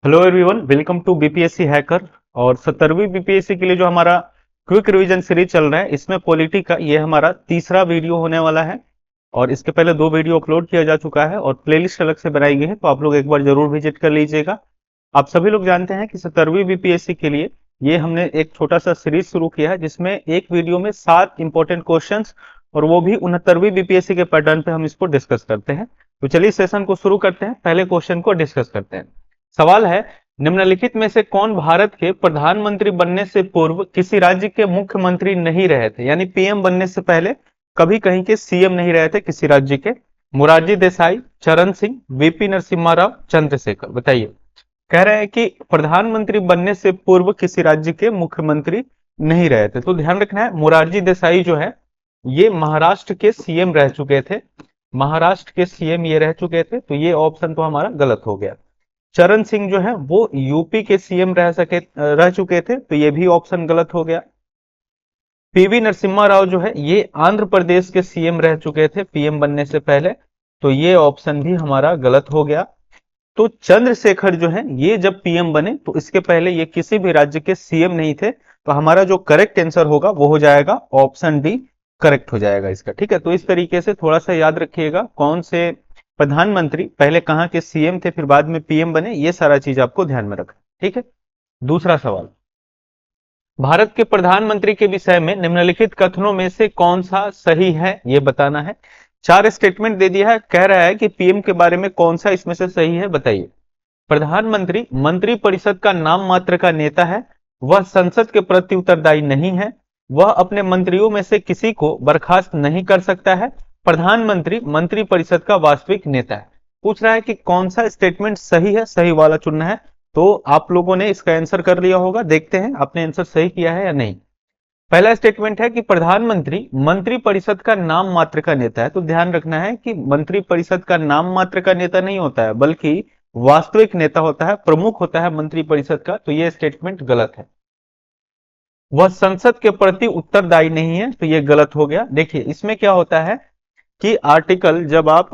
Hello everyone, welcome to BPSC hacker. और 17वीं BPSC के लिए जो हमारा क्विक रिवीजन सीरीज चल रहा है, इसमें पॉलिटी का ये हमारा तीसरा वीडियो होने वाला है। और इसके पहले 2 वीडियो अपलोड किया जा चुका है और प्लेलिस्ट अलग से बनाई गई है, तो आप लोग एक बार जरूर विजिट कर लीजिएगा। आप सभी लोग जानते हैं कि 17वीं बीपीएससी के लिए ये हमने एक छोटा सा सीरीज शुरू किया है, जिसमें एक वीडियो में 7 इंपॉर्टेंट क्वेश्चंस और वो भी 69वीं बीपीएससी के पैटर्न पे हम इसको डिस्कस करते हैं। तो चलिए सेशन को शुरू करते हैं, पहले क्वेश्चन को डिस्कस करते हैं। सवाल है, निम्नलिखित में से कौन भारत के प्रधानमंत्री बनने से पूर्व किसी राज्य के मुख्यमंत्री नहीं रहे थे, यानी पीएम बनने से पहले कभी कहीं के सीएम नहीं रहे थे किसी राज्य के? मोरारजी देसाई, चरण सिंह, वीपी नरसिम्हा राव, चंद्रशेखर। बताइए। कह रहे हैं कि प्रधानमंत्री बनने से पूर्व किसी राज्य के मुख्यमंत्री नहीं रहे थे, तो ध्यान रखना है मोरारजी देसाई जो है ये महाराष्ट्र के सीएम रह चुके थे। महाराष्ट्र के सीएम ये रह चुके थे, तो ये ऑप्शन तो हमारा गलत हो गया। चरण सिंह जो है वो यूपी के सीएम रह चुके थे, तो ये भी ऑप्शन गलत हो गया। पीवी नरसिम्हा राव जो है ये आंध्र प्रदेश के सीएम रह चुके थे पीएम बनने से पहले, तो ये ऑप्शन भी हमारा गलत हो गया। तो चंद्रशेखर जो है ये जब पीएम बने तो इसके पहले ये किसी भी राज्य के सीएम नहीं थे, तो हमारा जो करेक्ट आंसर होगा वो हो जाएगा ऑप्शन डी, करेक्ट हो जाएगा इसका। ठीक है, तो इस तरीके से थोड़ा सा याद रखिएगा कौन से प्रधानमंत्री पहले कहां के सीएम थे फिर बाद में पीएम बने, ये सारा चीज आपको ध्यान में रखना। ठीक है, दूसरा सवाल, भारत के प्रधानमंत्री के विषय में निम्नलिखित कथनों में से कौन सा सही है, ये बताना है। 4 स्टेटमेंट दे दिया है, कह रहा है कि पीएम के बारे में कौन सा इसमें से सही है, बताइए। प्रधानमंत्री मंत्री परिषद का नाम मात्र का नेता है, वह संसद के प्रति उत्तरदायी नहीं है, वह अपने मंत्रियों में से किसी को बर्खास्त नहीं कर सकता है, प्रधानमंत्री मंत्री परिषद का वास्तविक नेता है। पूछ रहा है कि कौन सा स्टेटमेंट सही है, सही वाला चुनना है। तो आप लोगों ने इसका आंसर कर लिया होगा, देखते हैं आपने आंसर सही किया है या नहीं। पहला स्टेटमेंट है कि प्रधानमंत्री मंत्री परिषद का नाम मात्र का नेता है, तो ध्यान रखना है कि मंत्री परिषद का नाम मात्र का नेता नहीं होता है, बल्कि वास्तविक नेता होता है, प्रमुख होता है मंत्री परिषद का, तो यह स्टेटमेंट गलत है। वह संसद के प्रति उत्तरदायी नहीं है, तो यह गलत हो गया। देखिए इसमें क्या होता है कि आर्टिकल जब आप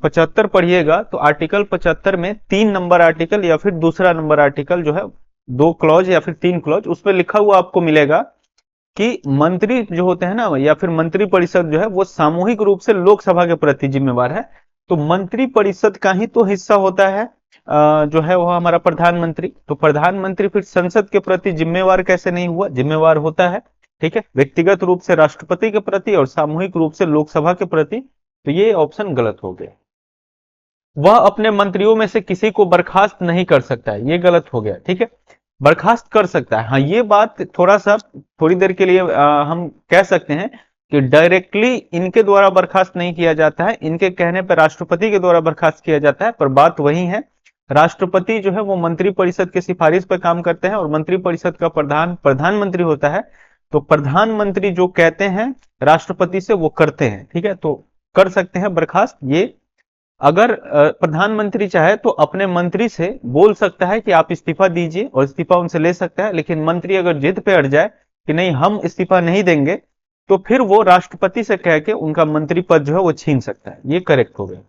75 पढ़िएगा, तो आर्टिकल 75 में 3 नंबर आर्टिकल या फिर दूसरा नंबर आर्टिकल जो है, 2 क्लॉज या फिर 3 क्लॉज, उसमें लिखा हुआ आपको मिलेगा कि मंत्री जो होते हैं ना, या फिर मंत्री परिषद जो है वो सामूहिक रूप से लोकसभा के प्रति जिम्मेवार है। तो मंत्री परिषद का ही तो हिस्सा होता है जो है वो हमारा प्रधानमंत्री। तो प्रधानमंत्री फिर संसद के प्रति जिम्मेवार कैसे नहीं हुआ, जिम्मेवार होता है। ठीक है, व्यक्तिगत रूप से राष्ट्रपति के प्रति और सामूहिक रूप से लोकसभा के प्रति, तो ये ऑप्शन गलत हो गया। वह अपने मंत्रियों में से किसी को बर्खास्त नहीं कर सकता है, ये गलत हो गया। ठीक है, बर्खास्त कर सकता है, हाँ ये बात थोड़ा सा थोड़ी देर के लिए हम कह सकते हैं कि डायरेक्टली इनके द्वारा बर्खास्त नहीं किया जाता है, इनके कहने पर राष्ट्रपति के द्वारा बर्खास्त किया जाता है, पर बात वही है। राष्ट्रपति जो है वो मंत्री परिषद की सिफारिश पर काम करते हैं और मंत्री परिषद का प्रधानमंत्री होता है। तो प्रधानमंत्री जो कहते हैं राष्ट्रपति से वो करते हैं। ठीक है, तो कर सकते हैं बर्खास्त। ये अगर प्रधानमंत्री चाहे तो अपने मंत्री से बोल सकता है कि आप इस्तीफा दीजिए, और इस्तीफा उनसे ले सकता है, लेकिन मंत्री अगर जिद पे अड़ जाए कि नहीं हम इस्तीफा नहीं देंगे, तो फिर वो राष्ट्रपति से कह के उनका मंत्री पद जो है वो छीन सकता है। ये करेक्ट हो गया।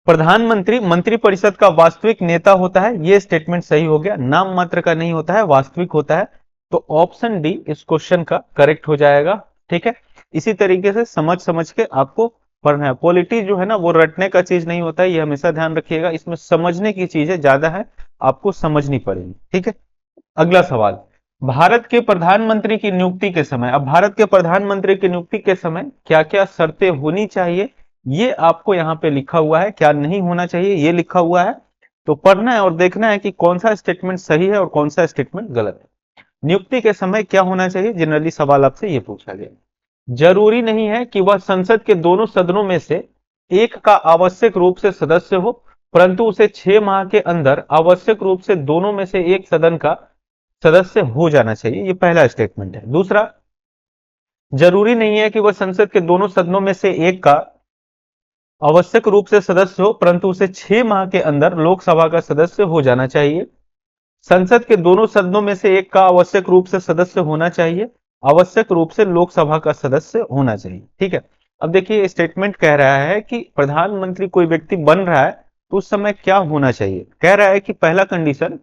प्रधानमंत्री मंत्री परिषद का वास्तविक नेता होता है, ये स्टेटमेंट सही हो गया, नाम मात्र का नहीं होता है, वास्तविक होता है। तो ऑप्शन डी इस क्वेश्चन का करेक्ट हो जाएगा। ठीक है, इसी तरीके से समझ समझ के आपको पढ़ना है। पॉलिटी जो है ना वो रटने का चीज नहीं होता है, ये हमेशा ध्यान रखिएगा, इसमें समझने की चीजें ज्यादा है, आपको समझनी पड़ेगी। ठीक है, अगला सवाल, भारत के प्रधानमंत्री की नियुक्ति के समय, अब भारत के प्रधानमंत्री की नियुक्ति के समय क्या क्या शर्तें होनी चाहिए, ये आपको यहां पे लिखा हुआ है, क्या नहीं होना चाहिए ये लिखा हुआ है। तो पढ़ना है और देखना है कि कौन सा स्टेटमेंट सही है और कौन सा स्टेटमेंट गलत है। नियुक्ति के समय क्या होना चाहिए, जनरली सवाल आपसे ये पूछा गया। जरूरी नहीं है कि वह संसद के दोनों सदनों में से एक का आवश्यक रूप से सदस्य हो, परंतु उसे 6 माह के अंदर आवश्यक रूप से दोनों में से एक सदन का सदस्य हो जाना चाहिए, ये पहला स्टेटमेंट है। दूसरा, जरूरी नहीं है कि वह संसद के दोनों सदनों में से एक का आवश्यक रूप से सदस्य हो, परंतु उसे 6 माह के अंदर लोकसभा का सदस्य हो जाना चाहिए। संसद के दोनों सदनों में से एक का आवश्यक रूप से सदस्य होना चाहिए, आवश्यक रूप से लोकसभा का सदस्य होना चाहिए। ठीक है, अब देखिए स्टेटमेंट कह रहा है कि प्रधानमंत्री कोई व्यक्ति बन रहा है तो उस समय क्या होना चाहिए? कह रहा है कि पहला कंडीशन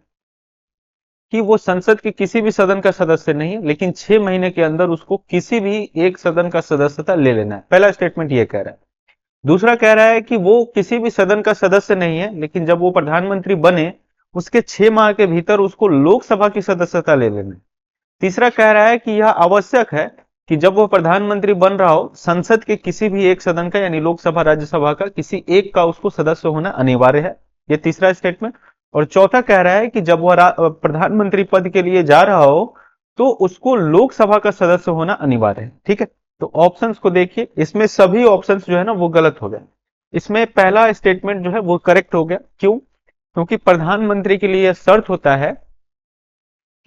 कि वो संसद के किसी भी सदन का सदस्य नहीं है, लेकिन 6 महीने के अंदर उसको किसी भी एक सदन का सदस्यता ले लेना है। पहला स्टेटमेंट ये कह रहा है। दूसरा कह रहा है कि वो किसी भी सदन का सदस्य नहीं है, लेकिन जब वो प्रधानमंत्री बने उसके 6 माह के भीतर उसको लोकसभा की सदस्यता ले लेना है। तीसरा कह रहा है कि यह आवश्यक है कि जब वो प्रधानमंत्री बन रहा हो, संसद के किसी भी एक सदन का यानी लोकसभा राज्यसभा का किसी एक का उसको सदस्य होना अनिवार्य है। ये तीसरा स्टेटमेंट। और चौथा कह रहा है कि जब वह प्रधानमंत्री पद के लिए जा रहा हो तो उसको लोकसभा का सदस्य होना अनिवार्य है। ठीक है, तो ऑप्शंस को देखिए, इसमें सभी ऑप्शंस जो है ना वो गलत हो गए। इसमें पहला स्टेटमेंट जो है वो करेक्ट हो गया। क्यों? क्योंकि प्रधानमंत्री के लिए यह शर्त होता है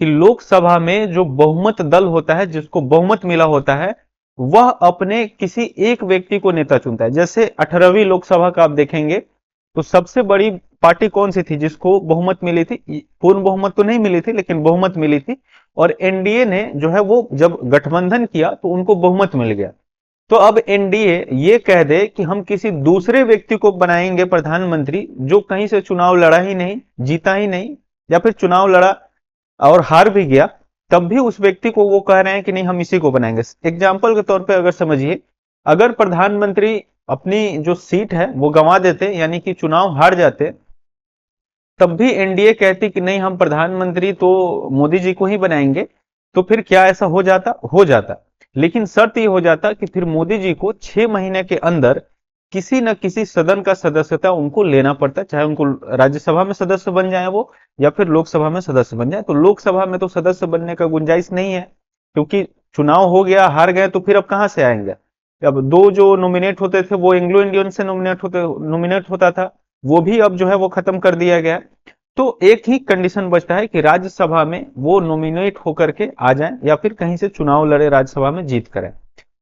कि लोकसभा में जो बहुमत दल होता है, जिसको बहुमत मिला होता है, वह अपने किसी एक व्यक्ति को नेता चुनता है। जैसे 18वीं लोकसभा का आप देखेंगे तो सबसे बड़ी पार्टी कौन सी थी जिसको बहुमत मिली थी? पूर्ण बहुमत तो नहीं मिली थी, लेकिन बहुमत मिली थी। और एनडीए ने जो है वो जब गठबंधन किया तो उनको बहुमत मिल गया। तो अब एनडीए ये कह दे कि हम किसी दूसरे व्यक्ति को बनाएंगे प्रधानमंत्री जो कहीं से चुनाव लड़ा ही नहीं, जीता ही नहीं, या फिर चुनाव लड़ा और हार भी गया, तब भी उस व्यक्ति को वो कह रहे हैं कि नहीं हम इसी को बनाएंगे। एग्जाम्पल के तौर पे अगर समझिए, अगर प्रधानमंत्री अपनी जो सीट है वो गंवा देते यानी कि चुनाव हार जाते, तब भी एनडीए कहती कि नहीं हम प्रधानमंत्री तो मोदी जी को ही बनाएंगे, तो फिर क्या ऐसा हो जाता? हो जाता। लेकिन शर्त यह हो जाता कि फिर मोदी जी को 6 महीने के अंदर किसी न किसी सदन का सदस्यता उनको लेना पड़ता, चाहे उनको राज्यसभा में सदस्य बन जाए वो, या फिर लोकसभा में सदस्य बन जाए। तो लोकसभा में तो सदस्य बनने का गुंजाइश नहीं है, क्योंकि चुनाव हो गया, हार गए, तो फिर अब कहां से आएंगे? अब दो जो नॉमिनेट होते थे वो एंग्लो इंडियन से नॉमिनेट होता था, वो भी अब जो है वो खत्म कर दिया गया। तो एक ही कंडीशन बचता है कि राज्यसभा में वो नॉमिनेट होकर के आ जाएं या फिर कहीं से चुनाव लड़े, राज्यसभा में जीत करें।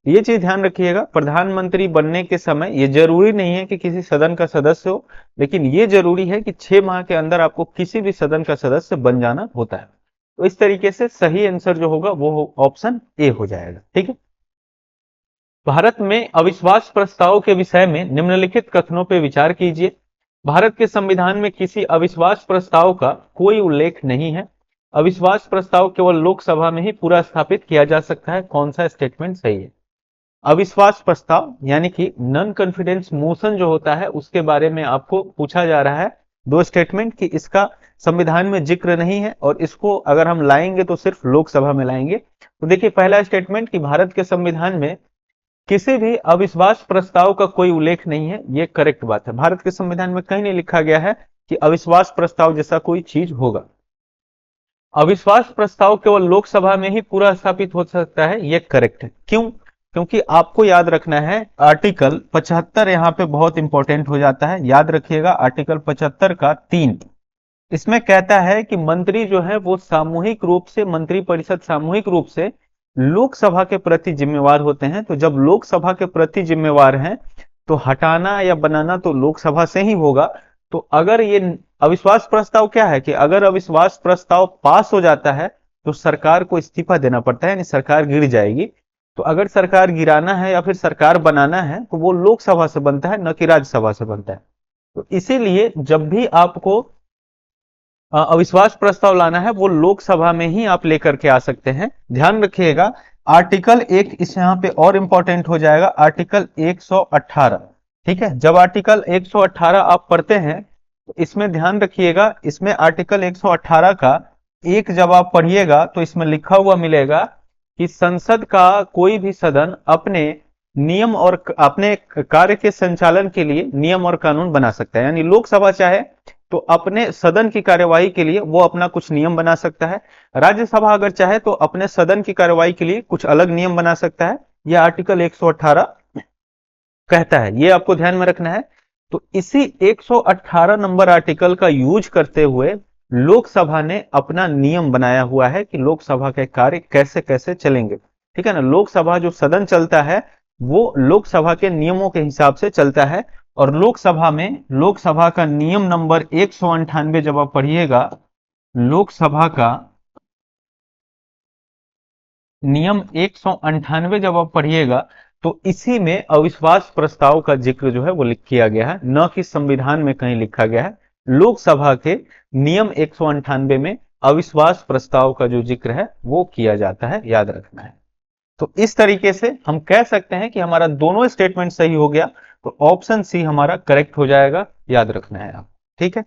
ये चीज ध्यान रखिएगा, प्रधानमंत्री बनने के समय ये जरूरी नहीं है कि किसी सदन का सदस्य हो, लेकिन ये जरूरी है कि 6 माह के अंदर आपको किसी भी सदन का सदस्य बन जाना होता है। तो इस तरीके से सही आंसर जो होगा वो ऑप्शन ए हो जाएगा। ठीक है। भारत में अविश्वास प्रस्ताव के विषय में निम्नलिखित कथनों पर विचार कीजिए। भारत के संविधान में किसी अविश्वास प्रस्ताव का कोई उल्लेख नहीं है। अविश्वास प्रस्ताव केवल लोकसभा में ही पूरा स्थापित किया जा सकता है। कौन सा स्टेटमेंट सही है? अविश्वास प्रस्ताव यानी कि नॉन कॉन्फिडेंस मोशन जो होता है उसके बारे में आपको पूछा जा रहा है। दो स्टेटमेंट कि इसका संविधान में जिक्र नहीं है और इसको अगर हम लाएंगे तो सिर्फ लोकसभा में लाएंगे। तो देखिए, पहला स्टेटमेंट कि भारत के संविधान में किसी भी अविश्वास प्रस्ताव का कोई उल्लेख नहीं है, ये करेक्ट बात है। भारत के संविधान में कहीं नहीं लिखा गया है कि अविश्वास प्रस्ताव जैसा कोई चीज होगा। अविश्वास प्रस्ताव केवल लोकसभा में ही पूरा स्थापित हो सकता है, ये करेक्ट है। क्यों? क्योंकि आपको याद रखना है आर्टिकल 75 यहां पे बहुत इंपॉर्टेंट हो जाता है। याद रखिएगा आर्टिकल 75 का 3, इसमें कहता है कि मंत्री जो है वो सामूहिक रूप से, मंत्री परिषद सामूहिक रूप से लोकसभा के प्रति जिम्मेवार होते हैं। तो जब लोकसभा के प्रति जिम्मेवार हैं तो हटाना या बनाना तो लोकसभा से ही होगा। तो अगर ये अविश्वास प्रस्ताव क्या है कि अगर अविश्वास प्रस्ताव पास हो जाता है तो सरकार को इस्तीफा देना पड़ता है, यानी सरकार गिर जाएगी। तो अगर सरकार गिराना है या फिर सरकार बनाना है तो वो लोकसभा से बनता है, न कि राज्यसभा से बनता है। तो इसीलिए जब भी आपको अविश्वास प्रस्ताव लाना है वो लोकसभा में ही आप लेकर के आ सकते हैं। ध्यान रखिएगा आर्टिकल 1 इस यहां पे और इंपॉर्टेंट हो जाएगा, आर्टिकल 118। ठीक है, जब आर्टिकल 118 आप पढ़ते हैं तो इसमें ध्यान रखिएगा, इसमें आर्टिकल 118 का एक जब आप पढ़िएगा तो इसमें लिखा हुआ मिलेगा कि संसद का कोई भी सदन अपने नियम और अपने कार्य के संचालन के लिए नियम और कानून बना सकता है। यानी लोकसभा चाहे तो अपने सदन की कार्यवाही के लिए वो अपना कुछ नियम बना सकता है, राज्यसभा अगर चाहे तो अपने सदन की कार्यवाही के लिए कुछ अलग नियम बना सकता है। यह आर्टिकल 118 कहता है, ये आपको ध्यान में रखना है। तो इसी 118 नंबर आर्टिकल का यूज करते हुए लोकसभा ने अपना नियम बनाया हुआ है कि लोकसभा के कार्य कैसे कैसे चलेंगे। ठीक है ना, लोकसभा जो सदन चलता है वो लोकसभा के नियमों के हिसाब से चलता है। और लोकसभा में लोकसभा का नियम नंबर 198 जब आप पढ़िएगा, लोकसभा का नियम 198 जब आप पढ़िएगा तो इसी में अविश्वास प्रस्ताव का जिक्र जो है वो लिख किया गया है, न कि संविधान में कहीं लिखा गया है। लोकसभा के नियम 198 में अविश्वास प्रस्ताव का जो जिक्र है वो किया जाता है, याद रखना है। तो इस तरीके से हम कह सकते हैं कि हमारा दोनों स्टेटमेंट सही हो गया, तो ऑप्शन सी हमारा करेक्ट हो जाएगा, याद रखना है आप। ठीक है।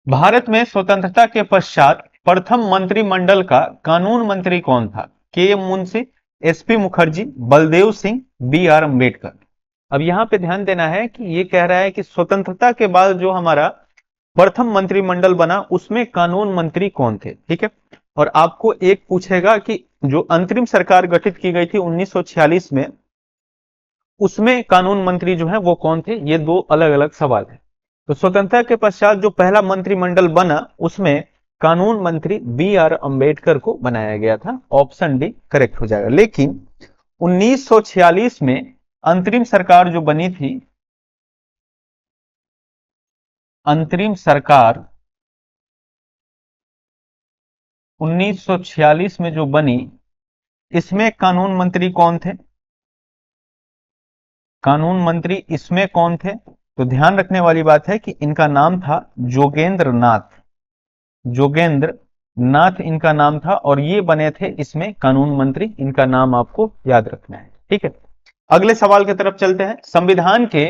भारत में स्वतंत्रता के पश्चात प्रथम मंत्रिमंडल का कानून मंत्री कौन था? K M Munshi, SP Mukherjee, Baldev Singh, B R Ambedkar. अब यहां पे ध्यान देना है कि ये कह रहा है कि स्वतंत्रता के बाद जो हमारा प्रथम मंत्रिमंडल बना उसमें कानून मंत्री कौन थे। ठीक है। और आपको एक पूछेगा कि जो अंतरिम सरकार गठित की गई थी 1946 में, उसमें कानून मंत्री जो है वो कौन थे? ये दो अलग अलग सवाल है। तो स्वतंत्रता के पश्चात जो पहला मंत्रिमंडल बना उसमें कानून मंत्री बी आर अम्बेडकर को बनाया गया था। ऑप्शन डी करेक्ट हो जाएगा। लेकिन 1946 में अंतरिम सरकार जो बनी थी, अंतरिम सरकार 1946 में जो बनी, इसमें कानून मंत्री कौन थे? कानून मंत्री इसमें कौन थे? तो ध्यान रखने वाली बात है कि इनका नाम था जोगेंद्र नाथ। जोगेंद्र नाथ इनका नाम था और ये बने थे इसमें कानून मंत्री। इनका नाम आपको याद रखना है। ठीक है। अगले सवाल की तरफ चलते हैं। संविधान के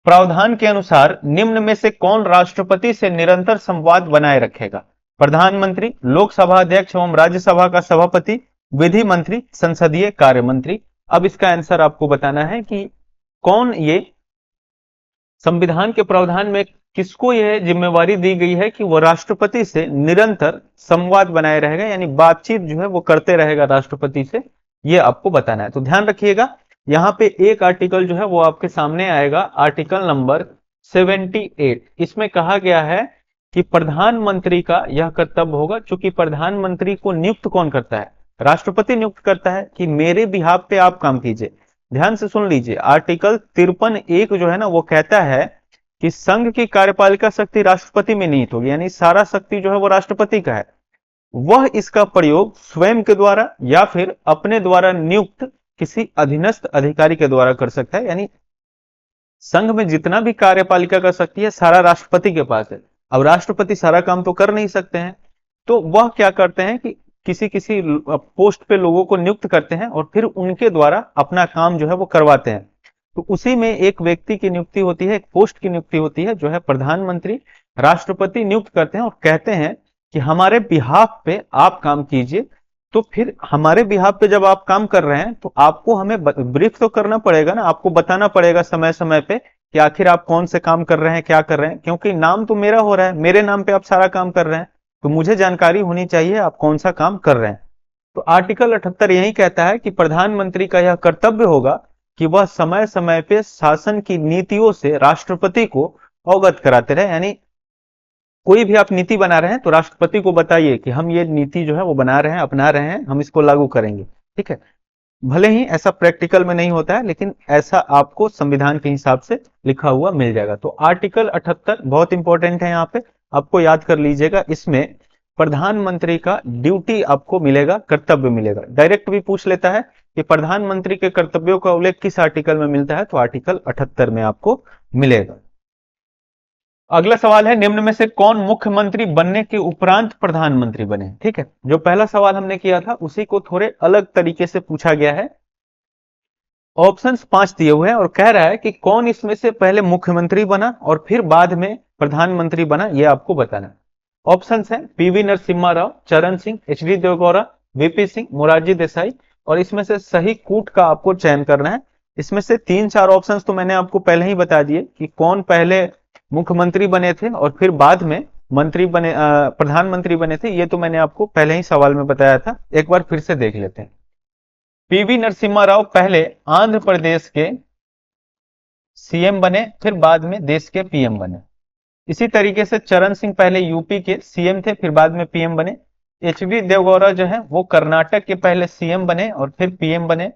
प्रावधान के अनुसार निम्न में से कौन राष्ट्रपति से निरंतर संवाद बनाए रखेगा? प्रधानमंत्री, लोकसभा अध्यक्ष एवं राज्यसभा का सभापति, विधि मंत्री, संसदीय कार्य मंत्री। अब इसका आंसर आपको बताना है कि कौन ये संविधान के प्रावधान में किसको यह जिम्मेवारी दी गई है कि वो राष्ट्रपति से निरंतर संवाद बनाए रहेगा, यानी बातचीत जो है वो करते रहेगा राष्ट्रपति से, ये आपको बताना है। तो ध्यान रखिएगा, यहां पे एक आर्टिकल जो है वो आपके सामने आएगा, आर्टिकल नंबर 78। इसमें कहा गया है कि प्रधानमंत्री का यह कर्तव्य होगा, चूंकि प्रधानमंत्री को नियुक्त कौन करता है? राष्ट्रपति नियुक्त करता है कि मेरे बिहाफ पे आप काम कीजिए। ध्यान से सुन लीजिए, आर्टिकल 53(1) जो है ना वो कहता है कि संघ की कार्यपालिका शक्ति राष्ट्रपति में निहित होगी, यानी सारा शक्ति जो है वो राष्ट्रपति का है। वह इसका प्रयोग स्वयं के द्वारा या फिर अपने द्वारा नियुक्त किसी अधीनस्थ अधिकारी के द्वारा कर सकता है। यानी संघ में जितना भी कार्यपालिका का शक्ति है सारा राष्ट्रपति के पास है। अब राष्ट्रपति सारा काम तो कर नहीं सकते हैं, तो वह क्या करते हैं कि किसी किसी पोस्ट पे लोगों को नियुक्त करते हैं और फिर उनके द्वारा अपना काम जो है वो करवाते हैं। तो उसी में एक व्यक्ति की नियुक्ति होती है, एक पोस्ट की नियुक्ति होती है, जो है प्रधानमंत्री। राष्ट्रपति नियुक्त करते हैं और कहते हैं कि हमारे बिहाफ पे आप काम कीजिए। तो फिर हमारे बिहाफ पे जब आप काम कर रहे हैं तो आपको हमें ब्रीफ तो करना पड़ेगा ना, आपको बताना पड़ेगा समय समय पे कि आखिर आप कौन से काम कर रहे हैं, क्या कर रहे हैं, क्योंकि नाम तो मेरा हो रहा है, मेरे नाम पे आप सारा काम कर रहे हैं, तो मुझे जानकारी होनी चाहिए आप कौन सा काम कर रहे हैं। तो आर्टिकल 78 यही कहता है कि प्रधानमंत्री का यह कर्तव्य होगा कि वह समय समय पे शासन की नीतियों से राष्ट्रपति को अवगत कराते रहे। यानी कोई भी आप नीति बना रहे हैं तो राष्ट्रपति को बताइए कि हम ये नीति जो है वो बना रहे हैं, अपना रहे हैं, हम इसको लागू करेंगे। ठीक है। भले ही ऐसा प्रैक्टिकल में नहीं होता है, लेकिन ऐसा आपको संविधान के हिसाब से लिखा हुआ मिल जाएगा। तो आर्टिकल 78 बहुत इंपॉर्टेंट है, यहाँ पे आपको याद कर लीजिएगा। इसमें प्रधानमंत्री का ड्यूटी आपको मिलेगा, कर्तव्य मिलेगा। डायरेक्ट भी पूछ लेता है कि प्रधानमंत्री के कर्तव्यों का उल्लेख किस आर्टिकल में मिलता है, तो आर्टिकल 78 में आपको मिलेगा। अगला सवाल है, निम्न में से कौन मुख्यमंत्री बनने के उपरांत प्रधानमंत्री बने? ठीक है, जो पहला सवाल हमने किया था उसी को थोड़े अलग तरीके से पूछा गया है। ऑप्शंस 5 दिए हुए हैं और कह रहा है कि कौन इसमें से पहले मुख्यमंत्री बना और फिर बाद में प्रधानमंत्री बना, यह आपको बताना है। ऑप्शंस हैं पीवी नरसिम्हा राव, चरण सिंह, एच.डी. देवगौड़ा, वीपी सिंह, मोरारजी देसाई, और इसमें से सही कूट का आपको चयन करना है। इसमें से 3-4 ऑप्शंस तो मैंने आपको पहले ही बता दिए कि कौन पहले मुख्यमंत्री बने थे और फिर बाद में मंत्री बने, प्रधानमंत्री बने थे, ये तो मैंने आपको पहले ही सवाल में बताया था। एक बार फिर से देख लेते हैं। पीवी नरसिम्हा राव पहले आंध्र प्रदेश के सीएम बने, फिर बाद में देश के पीएम बने। इसी तरीके से चरण सिंह पहले यूपी के सीएम थे, फिर बाद में पीएम बने। एच.डी. देवगौड़ा जो है वो कर्नाटक के पहले सीएम बने और फिर पीएम बने।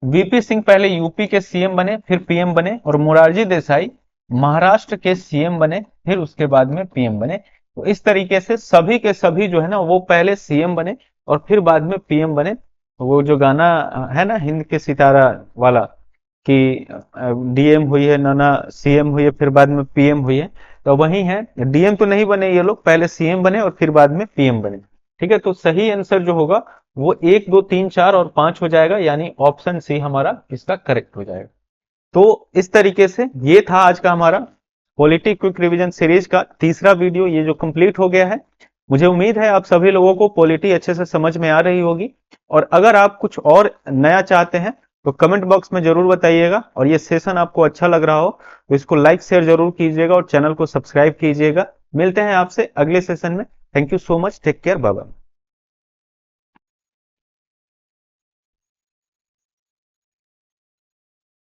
वीपी सिंह पहले यूपी के सीएम बने, फिर पीएम बने। और मोरारजी देसाई महाराष्ट्र के सीएम बने, फिर उसके बाद में पीएम बने। तो इस तरीके से सभी के सभी जो है ना वो पहले सीएम बने और फिर बाद में पीएम बने। वो जो गाना है ना हिंद के सितारा वाला, कि डीएम हुई है ना सीएम हुई है फिर बाद में पीएम हुई है, तो वही है, डीएम तो नहीं बने ये लोग, पहले सीएम बने और फिर बाद में पीएम बने। ठीक है, तो सही आंसर जो होगा वो 1 2 3 4 और 5 हो जाएगा, यानी ऑप्शन सी हमारा इसका करेक्ट हो जाएगा। तो इस तरीके से ये था आज का हमारा पॉलिटी क्विक रिवीजन सीरीज का तीसरा वीडियो, ये जो कंप्लीट हो गया है। मुझे उम्मीद है आप सभी लोगों को पॉलिटी अच्छे से समझ में आ रही होगी, और अगर आप कुछ और नया चाहते हैं तो कमेंट बॉक्स में जरूर बताइएगा, और ये सेशन आपको अच्छा लग रहा हो तो इसको लाइक शेयर जरूर कीजिएगा और चैनल को सब्सक्राइब कीजिएगा। मिलते हैं आपसे अगले सेशन में। Thank you so much, take care, bye bye.